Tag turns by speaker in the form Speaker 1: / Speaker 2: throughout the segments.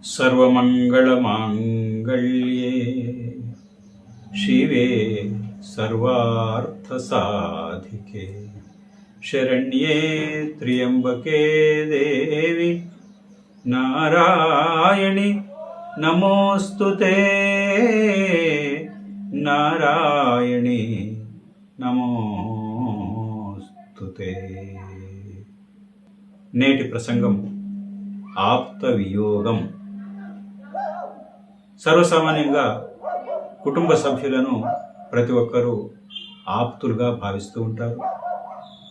Speaker 1: सर्वमंगलमांगल्ये शिवे सर्वार्थसाधिके शरण्ये त्र्यंबके देवी नारायणि नमोस्तुते नारायणि नमोस्तुते। నేటి ప్రసంగం ఆప్త వియోగం. సర్వసామాన్యంగా కుటుంబ సభ్యులను ప్రతి ఒక్కరూ ఆప్తులుగా భావిస్తూ ఉంటారు.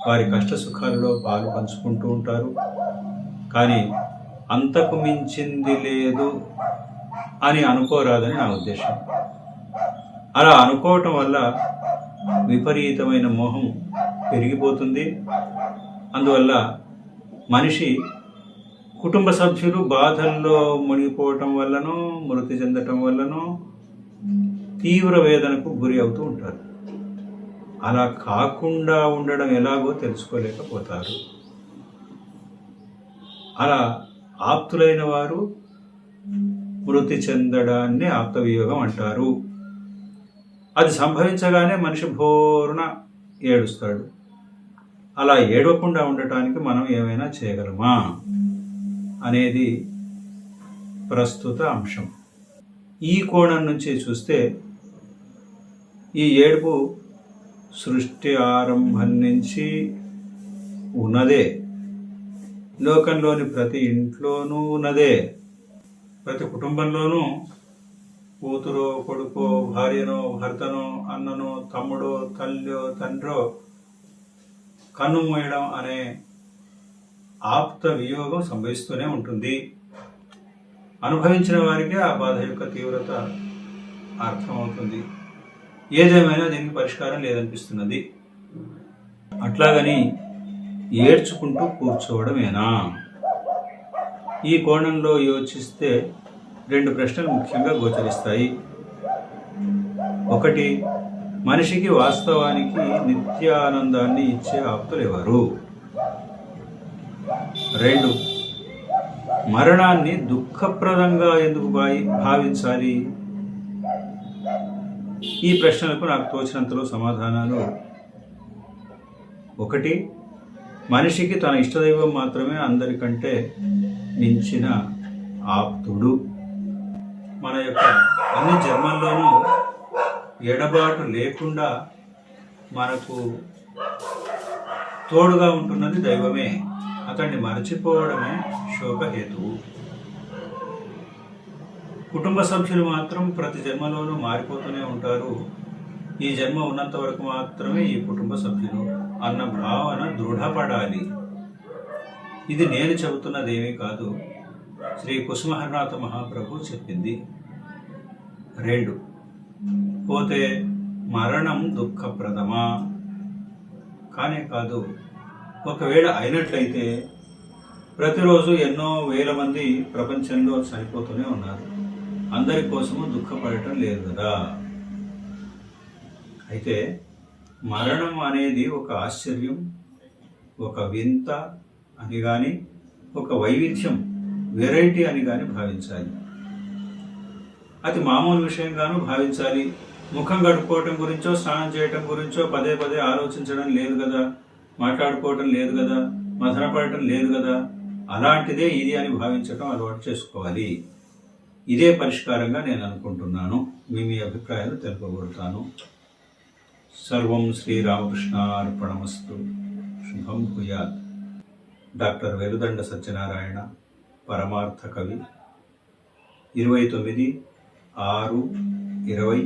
Speaker 1: వారి కష్ట సుఖాలలో పాలు పంచుకుంటూ ఉంటారు. కానీ అంతకు మించింది లేదు అని అనుకోరాదని నా ఉద్దేశం. అలా అనుకోవటం వల్ల విపరీతమైన మోహం పెరిగిపోతుంది. అందువల్ల మనిషి కుటుంబ సభ్యులు బాధల్లో మునిగిపోవటం వల్లనో మృతి చెందటం వల్లనో తీవ్ర వేదనకు గురి అవుతూ ఉంటారు. అలా కాకుండా ఉండడం ఎలాగో తెలుసుకోలేకపోతారు. అలా ఆప్తులైన వారు మృతి చెందడాన్ని ఆప్తవియోగం అంటారు. అది సంభవించగానే మనిషి భోరున ఏడుస్తాడు. అలా ఏడవకుండా ఉండటానికి మనం ఏమైనా చేయగలమా అనేది ప్రస్తుత అంశం. ఈ కోణం నుంచి చూస్తే ఈ ఏడుపు సృష్టి ఆరంభం నుంచి ఉన్నదే. లోకంలోని ప్రతి ఇంట్లోనూ ఉన్నదే. ప్రతి కుటుంబంలోనూ కూతురో కొడుకో భార్యనో భర్తనో అన్ననో తమ్ముడో తల్లో తండ్రో కన్ను మూయడం అనే ఆప్త వియోగం సంభవిస్తూనే ఉంటుంది. అనుభవించిన వారికి ఆ బాధ యొక్క తీవ్రత అర్థమవుతుంది. ఏదేమైనా దీనికి పరిష్కారం లేదనిపిస్తున్నది. అట్లాగని ఏడ్చుకుంటూ కూర్చోవడమేనా? ఈ కోణంలో యోచిస్తే రెండు ప్రశ్నలు ముఖ్యంగా గోచరిస్తాయి. ఒకటి, మనిషికి వాస్తవానికి నిత్యానందాన్ని ఇచ్చే ఆప్తులు ఎవరు? రెండు, మరణాన్ని దుఃఖప్రదంగా ఎందుకు భావించాలి? ఈ ప్రశ్నలకు నాకు తోచినంతలో సమాధానాలు. ఒకటి, మనిషికి తన ఇష్టదైవం మాత్రమే అందరికంటే మించిన ఆప్తుడు. మన యొక్క అన్ని జన్మల్లోనూ ఎడబాటు లేకుండా మనకు తోడుగా ఉంటున్నది దైవమే. అతన్ని మరచిపోవడమే శోకహేతువు. కుటుంబ సభ్యులు మాత్రం ప్రతి జన్మలోనూ మారిపోతూనే ఉంటారు. ఈ జన్మ ఉన్నంత వరకు మాత్రమే ఈ కుటుంబ సభ్యులు అన్న భావన దృఢపడాలి. ఇది నేను చెబుతున్నదేమీ కాదు, శ్రీ కుసుమహరనాథ మహాప్రభు చెప్పింది. రెండు, పోతే మరణం దుఃఖప్రదమా? కానే కాదు. ఒకవేళ అయినట్లయితే ప్రతిరోజు ఎన్నో వేల మంది ప్రపంచంలో చనిపోతూనే ఉన్నారు. అందరి కోసము దుఃఖపడటం లేదు కదా. అయితే మరణం అనేది ఒక ఆశ్చర్యం, ఒక వింత అని కానీ, ఒక వైవిధ్యం, వెరైటీ అని కానీ భావించాలి. అది మామూలు విషయంగానూ భావించాలి. ముఖం కడుక్కోవటం గురించో స్నానం చేయటం గురించో పదే పదే ఆలోచించడం లేదు కదా, మాట్లాడుకోవటం లేదు కదా, మదనపడటం లేదు కదా. అలాంటిదే ఇది అని భావించటం అలవాటు చేసుకోవాలి. ఇదే పరిష్కారంగా నేను అనుకుంటున్నాను. మీ అభిప్రాయాలు తెలుపబడతాను. సర్వం శ్రీరామకృష్ణార్పణమస్తు. శుభం భూయాత్. డాక్టర్ వెలుదండ సత్యనారాయణ, పరమార్థ కవి. 29/6/20,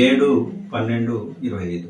Speaker 1: 7/12/25.